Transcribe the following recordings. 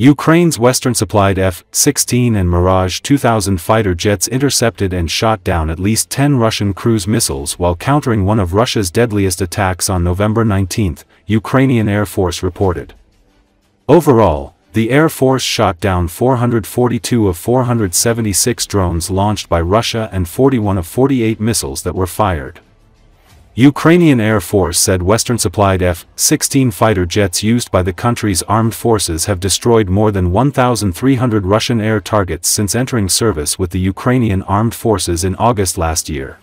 Ukraine's Western-supplied F-16 and Mirage 2000 fighter jets intercepted and shot down at least 10 Russian cruise missiles while countering one of Russia's deadliest attacks on November 19, Ukrainian Air Force reported. Overall, the Air Force shot down 442 of 476 drones launched by Russia and 41 of 48 missiles that were fired. Ukrainian Air Force said Western-supplied F-16 fighter jets used by the country's armed forces have destroyed more than 1,300 Russian air targets since entering service with the Ukrainian armed forces in August last year.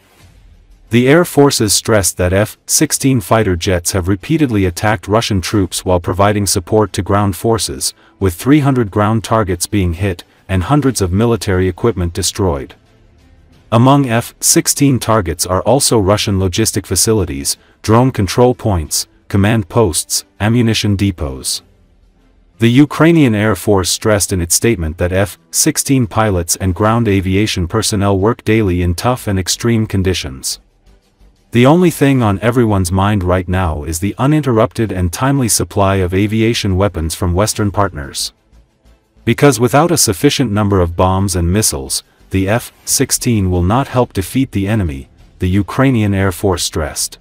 The Air Forces stressed that F-16 fighter jets have repeatedly attacked Russian troops while providing support to ground forces, with 300 ground targets being hit, and hundreds of military equipment destroyed. Among F-16 targets are also Russian logistic facilities, drone control points, command posts, ammunition depots. The Ukrainian Air Force stressed in its statement that F-16 pilots and ground aviation personnel work daily in tough and extreme conditions. The only thing on everyone's mind right now is the uninterrupted and timely supply of aviation weapons from Western partners. Because without a sufficient number of bombs and missiles, the F-16 will not help defeat the enemy, the Ukrainian Air Force stressed.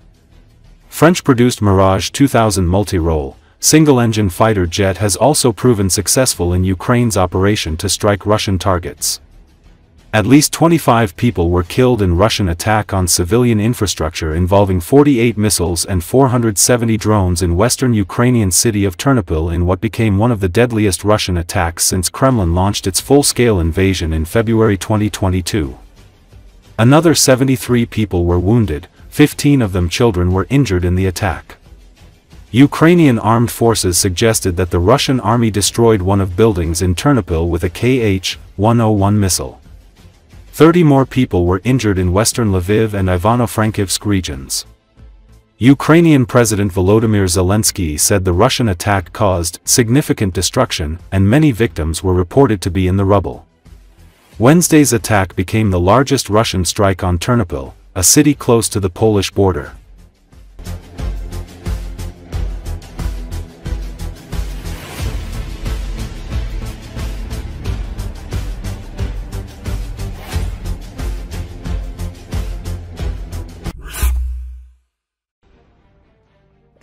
French-produced Mirage 2000 multi-role, single-engine fighter jet has also proven successful in Ukraine's operation to strike Russian targets. At least 25 people were killed in Russian attack on civilian infrastructure involving 48 missiles and 470 drones in western Ukrainian city of Ternopil in what became one of the deadliest Russian attacks since Kremlin launched its full-scale invasion in February 2022. Another 73 people were wounded, 15 of them children were injured in the attack. Ukrainian armed forces suggested that the Russian army destroyed one of buildings in Ternopil with a Kh-101 missile. 30 more people were injured in western Lviv and Ivano-Frankivsk regions. Ukrainian President Volodymyr Zelensky said the Russian attack caused significant destruction and many victims were reported to be in the rubble. Wednesday's attack became the largest Russian strike on Ternopil, a city close to the Polish border.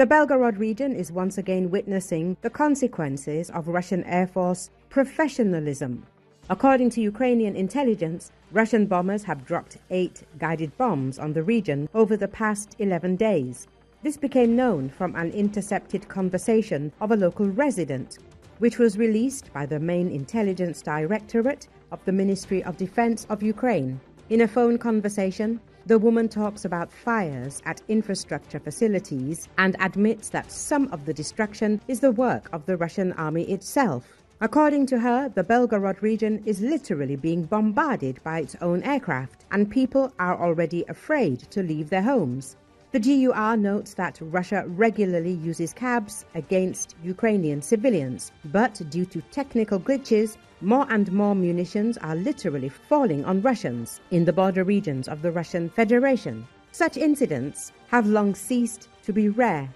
The Belgorod region is once again witnessing the consequences of Russian Air Force professionalism. According to Ukrainian intelligence, Russian bombers have dropped 8 guided bombs on the region over the past 11 days. This became known from an intercepted conversation of a local resident, which was released by the main intelligence directorate of the Ministry of Defense of Ukraine. In a phone conversation, the woman talks about fires at infrastructure facilities and admits that some of the destruction is the work of the Russian army itself. According to her, the Belgorod region is literally being bombarded by its own aircraft, and people are already afraid to leave their homes. The GUR notes that Russia regularly uses cabs against Ukrainian civilians, but due to technical glitches, more and more munitions are literally falling on Russians in the border regions of the Russian Federation. Such incidents have long ceased to be rare.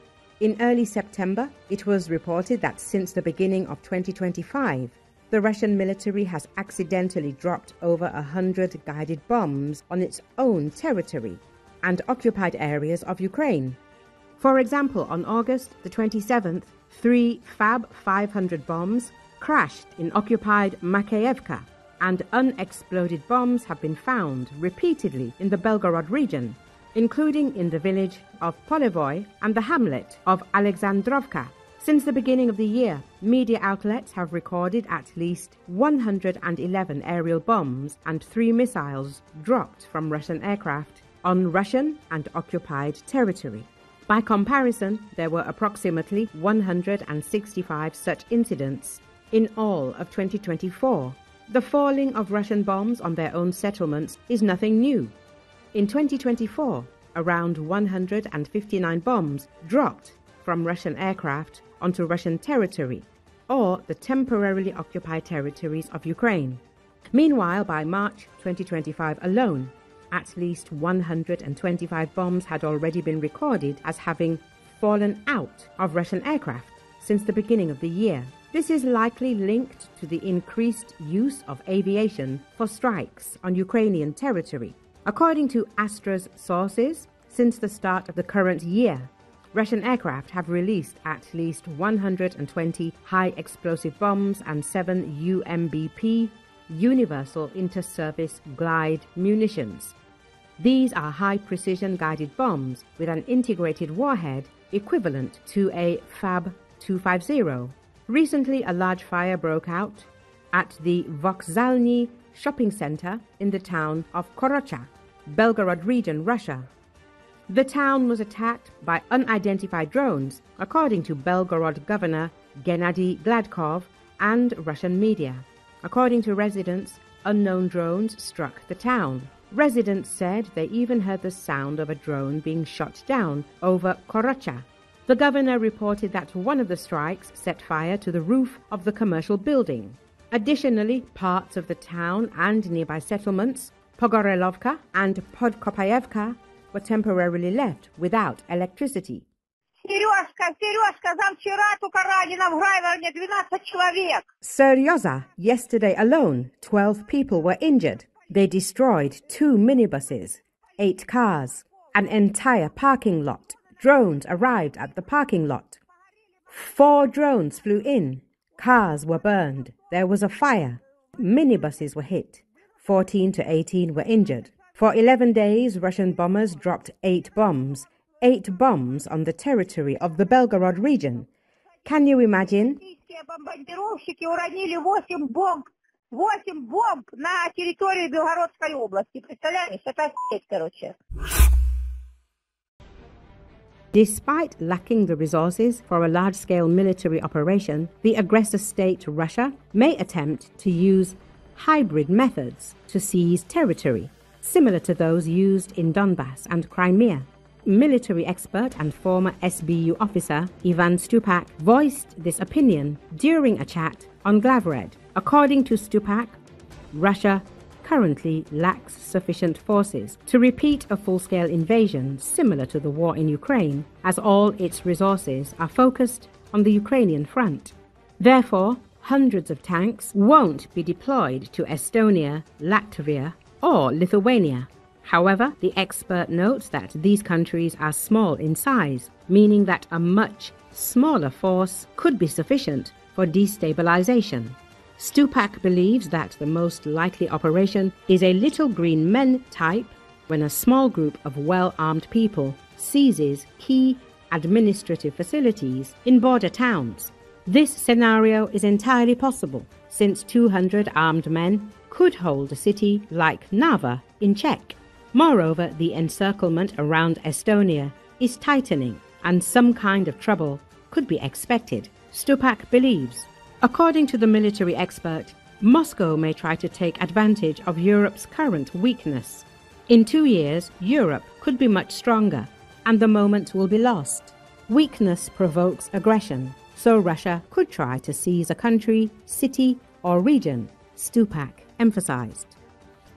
In early September, it was reported that since the beginning of 2025, the Russian military has accidentally dropped over 100 guided bombs on its own territory and occupied areas of Ukraine. For example, on August the 27th, 3 Fab 500 bombs crashed in occupied Makeyevka, and unexploded bombs have been found repeatedly in the Belgorod region, including in the village of Polevoy and the hamlet of Alexandrovka. Since the beginning of the year, media outlets have recorded at least 111 aerial bombs and 3 missiles dropped from Russian aircraft on Russian and occupied territory. By comparison, there were approximately 165 such incidents in all of 2024. The falling of Russian bombs on their own settlements is nothing new. In 2024, around 159 bombs dropped from Russian aircraft onto Russian territory, or the temporarily occupied territories of Ukraine. Meanwhile, by March 2025 alone, at least 125 bombs had already been recorded as having fallen out of Russian aircraft since the beginning of the year. This is likely linked to the increased use of aviation for strikes on Ukrainian territory. According to Astra's sources, since the start of the current year, Russian aircraft have released at least 120 high-explosive bombs and 7 UMBP, Universal Inter-Surface Glide munitions. These are high-precision guided bombs with an integrated warhead equivalent to a FAB-250. Recently, a large fire broke out at the Vokzalny shopping center in the town of Korocha, Belgorod region, Russia. The town was attacked by unidentified drones, according to Belgorod Governor Gennady Gladkov and Russian media. According to residents, unknown drones struck the town. Residents said they even heard the sound of a drone being shot down over Korocha. The governor reported that one of the strikes set fire to the roof of the commercial building. Additionally, parts of the town and nearby settlements, Pogorelovka and Podkopayevka, were temporarily left without electricity. Seryoza, yesterday alone, 12 people were injured. They destroyed 2 minibuses, 8 cars, an entire parking lot. Drones arrived at the parking lot. 4 drones flew in. Cars were burned. There was a fire. Minibuses were hit. 14 to 18 were injured. For 11 days, Russian bombers dropped 8 bombs. 8 bombs on the territory of the Belgorod region. Can you imagine? Despite lacking the resources for a large-scale military operation, the aggressor state Russia may attempt to use hybrid methods to seize territory, similar to those used in Donbass and Crimea. Military expert and former SBU officer Ivan Stupak voiced this opinion during a chat on Glavred. According to Stupak, Russia currently lacks sufficient forces to repeat a full-scale invasion similar to the war in Ukraine, as all its resources are focused on the Ukrainian front. Therefore, hundreds of tanks won't be deployed to Estonia, Latvia, or Lithuania. However, the expert notes that these countries are small in size, meaning that a much smaller force could be sufficient for destabilization. Stupak believes that the most likely operation is a little green men type, when a small group of well-armed people seizes key administrative facilities in border towns. This scenario is entirely possible, since 200 armed men could hold a city like Narva in check. Moreover, the encirclement around Estonia is tightening, and some kind of trouble could be expected, Stupak believes. According to the military expert, Moscow may try to take advantage of Europe's current weakness. In 2 years, Europe could be much stronger, and the moment will be lost. Weakness provokes aggression, so Russia could try to seize a country, city, or region, Stupak emphasized.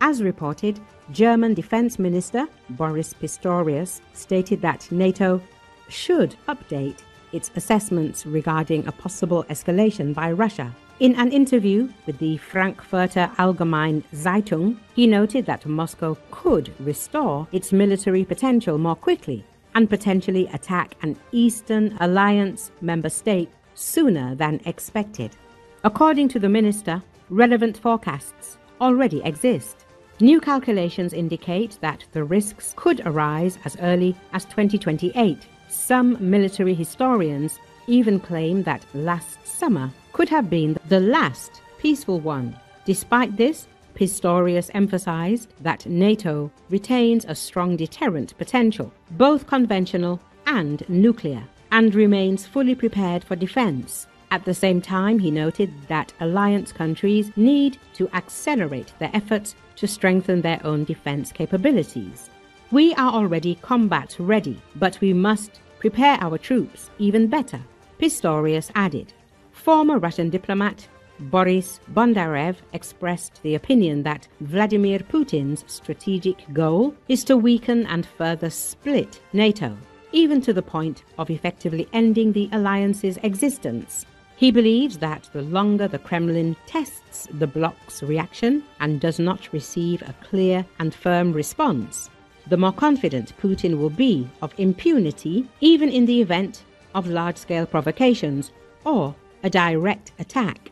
As reported, German Defense Minister Boris Pistorius stated that NATO should update its assessments regarding a possible escalation by Russia. In an interview with the Frankfurter Allgemeine Zeitung, he noted that Moscow could restore its military potential more quickly and potentially attack an Eastern Alliance member state sooner than expected. According to the minister, relevant forecasts already exist. New calculations indicate that the risks could arise as early as 2028. Some military historians even claim that last summer could have been the last peaceful one. Despite this, Pistorius emphasized that NATO retains a strong deterrent potential, both conventional and nuclear, and remains fully prepared for defense. At the same time, he noted that alliance countries need to accelerate their efforts to strengthen their own defense capabilities. We are already combat ready, but we must prepare our troops even better, Pistorius added. Former Russian diplomat Boris Bondarev expressed the opinion that Vladimir Putin's strategic goal is to weaken and further split NATO, even to the point of effectively ending the alliance's existence. He believes that the longer the Kremlin tests the bloc's reaction and does not receive a clear and firm response, the more confident Putin will be of impunity, even in the event of large-scale provocations or a direct attack.